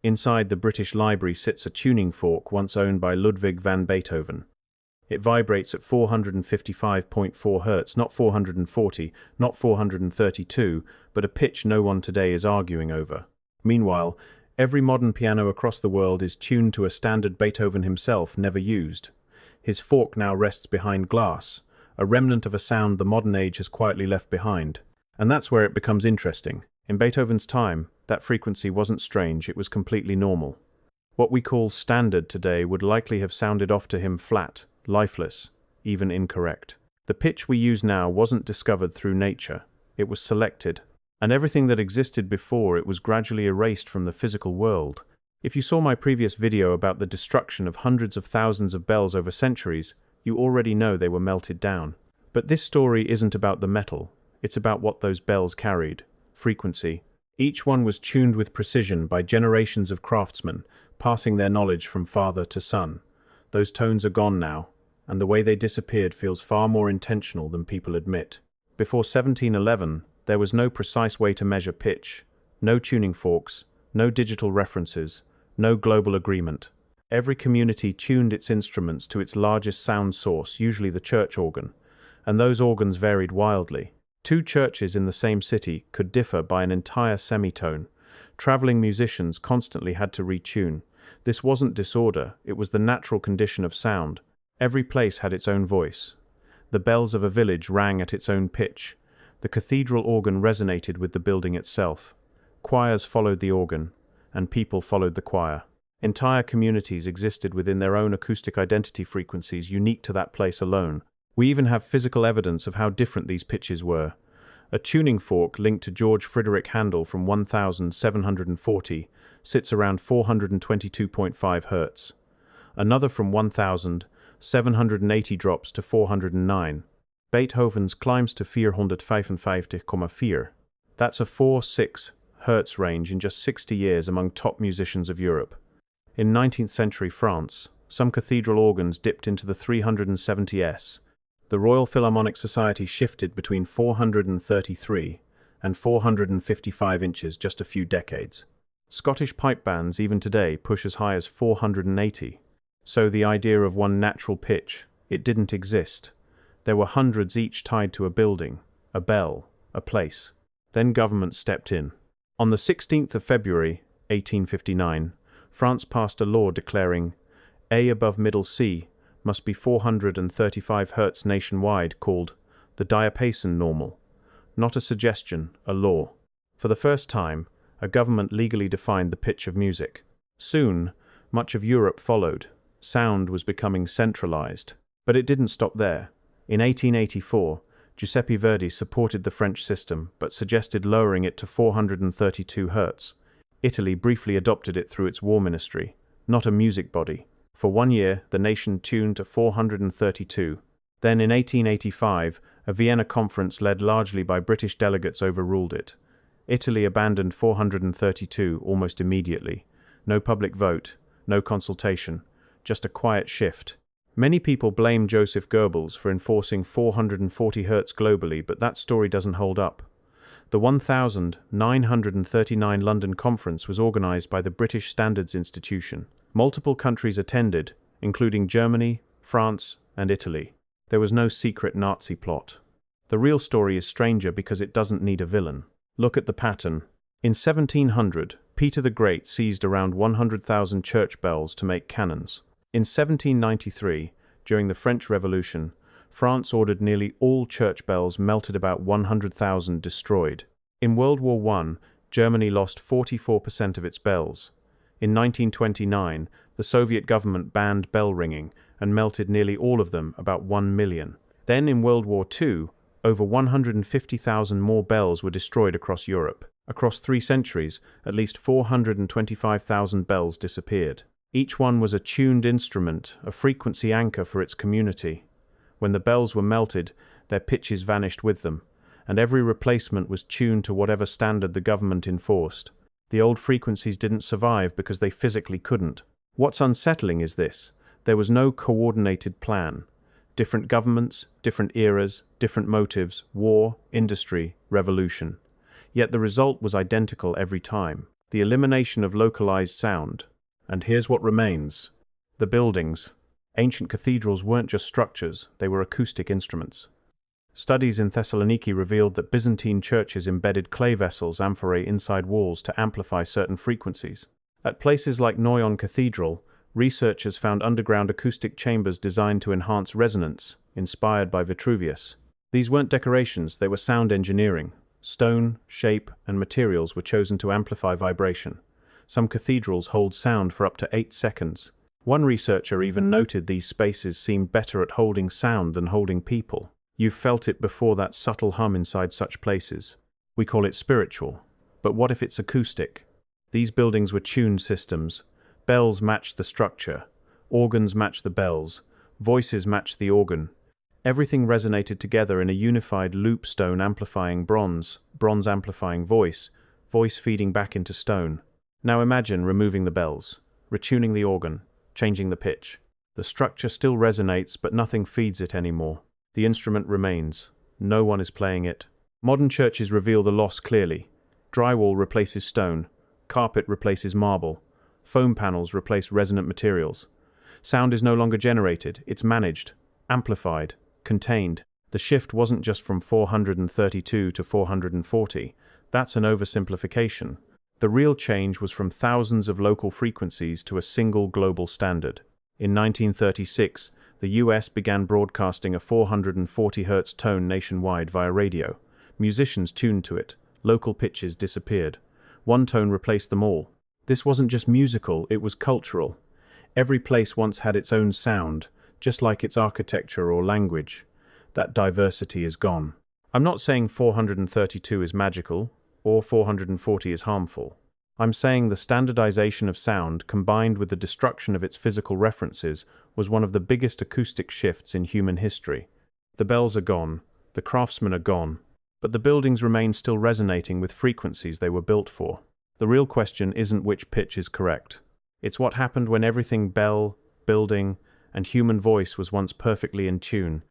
Inside the British Library sits a tuning fork once owned by Ludwig van Beethoven. It vibrates at 455.4 Hz, not 440, not 432, but a pitch no one today is arguing over. Meanwhile, every modern piano across the world is tuned to a standard Beethoven himself never used. His fork now rests behind glass, a remnant of a sound the modern age has quietly left behind. And that's where it becomes interesting. In Beethoven's time, that frequency wasn't strange, it was completely normal. What we call standard today would likely have sounded off to him flat, lifeless, even incorrect. The pitch we use now wasn't discovered through nature, it was selected. And everything that existed before it was gradually erased from the physical world. If you saw my previous video about the destruction of hundreds of thousands of bells over centuries, you already know they were melted down. But this story isn't about the metal, it's about what those bells carried. Frequency. Each one was tuned with precision by generations of craftsmen, passing their knowledge from father to son. Those tones are gone now, and the way they disappeared feels far more intentional than people admit. Before 1711, there was no precise way to measure pitch, no tuning forks, no digital references, no global agreement. Every community tuned its instruments to its largest sound source, usually the church organ, and those organs varied wildly. Two churches in the same city could differ by an entire semitone. Traveling musicians constantly had to retune. This wasn't disorder, it was the natural condition of sound. Every place had its own voice. The bells of a village rang at its own pitch. The cathedral organ resonated with the building itself. Choirs followed the organ, and people followed the choir. Entire communities existed within their own acoustic identity frequencies unique to that place alone. We even have physical evidence of how different these pitches were. A tuning fork linked to George Friedrich Handel from 1740 sits around 422.5 Hz. Another from 1780 drops to 409. Beethoven's climbs to 455,4. That's a 4-6 Hz range in just 60 years among top musicians of Europe. In 19th century France, some cathedral organs dipped into the 370s. The Royal Philharmonic Society shifted between 433 and 455 inches just a few decades. Scottish pipe bands even today push as high as 480. So the idea of one natural pitch, it didn't exist. There were hundreds each tied to a building, a bell, a place. Then government stepped in. On the 16th of February, 1859, France passed a law declaring A above middle C must be 435 Hz nationwide, called the diapason normal. Not a suggestion, a law. For the first time, a government legally defined the pitch of music. Soon, much of Europe followed. Sound was becoming centralized. But it didn't stop there. In 1884, Giuseppe Verdi supported the French system, but suggested lowering it to 432 Hz. Italy briefly adopted it through its war ministry, not a music body. For 1 year, the nation tuned to 432. Then in 1885, a Vienna conference led largely by British delegates overruled it. Italy abandoned 432 almost immediately. No public vote, no consultation, just a quiet shift. Many people blame Joseph Goebbels for enforcing 440 Hz globally, but that story doesn't hold up. The 1939 London Conference was organized by the British Standards Institution. Multiple countries attended, including Germany, France, and Italy. There was no secret Nazi plot. The real story is stranger because it doesn't need a villain. Look at the pattern. In 1700, Peter the Great seized around 100,000 church bells to make cannons. In 1793, during the French Revolution, France ordered nearly all church bells melted, about 100,000 destroyed. In World War I, Germany lost 44% of its bells. In 1929, the Soviet government banned bell ringing and melted nearly all of them, about 1 million. Then in World War II, over 150,000 more bells were destroyed across Europe. Across 3 centuries, at least 425,000 bells disappeared. Each one was a tuned instrument, a frequency anchor for its community. When the bells were melted, their pitches vanished with them, and every replacement was tuned to whatever standard the government enforced. The old frequencies didn't survive because they physically couldn't. What's unsettling is this: there was no coordinated plan. Different governments, different eras, different motives, war, industry, revolution. Yet the result was identical every time. the elimination of localized sound. And here's what remains. The buildings. Ancient cathedrals weren't just structures, they were acoustic instruments. Studies in Thessaloniki revealed that Byzantine churches embedded clay vessels, amphorae, inside walls to amplify certain frequencies. At places like Noyon Cathedral, researchers found underground acoustic chambers designed to enhance resonance, inspired by Vitruvius. These weren't decorations, they were sound engineering. Stone, shape, and materials were chosen to amplify vibration. Some cathedrals hold sound for up to 8 seconds. One researcher even noted these spaces seemed better at holding sound than holding people. You've felt it before, that subtle hum inside such places. We call it spiritual. But what if it's acoustic? These buildings were tuned systems. Bells matched the structure. Organs matched the bells. Voices matched the organ. Everything resonated together in a unified loop: stone amplifying bronze, bronze amplifying voice, voice feeding back into stone. Now imagine removing the bells, retuning the organ, changing the pitch. The structure still resonates, but nothing feeds it anymore. The instrument remains. No one is playing it. Modern churches reveal the loss clearly. Drywall replaces stone. Carpet replaces marble. Foam panels replace resonant materials. Sound is no longer generated, it's managed, amplified, contained. The shift wasn't just from 432 to 440. That's an oversimplification. The real change was from thousands of local frequencies to a single global standard. In 1936, the US began broadcasting a 440 Hz tone nationwide via radio. Musicians tuned to it. Local pitches disappeared. One tone replaced them all. This wasn't just musical, it was cultural. Every place once had its own sound, just like its architecture or language. That diversity is gone. I'm not saying 432 is magical, or 440 is harmful. I'm saying the standardization of sound, combined with the destruction of its physical references, was one of the biggest acoustic shifts in human history. The bells are gone, the craftsmen are gone, but the buildings remain still resonating with frequencies they were built for. The real question isn't which pitch is correct. It's what happened when everything, bell, building, and human voice, was once perfectly in tune.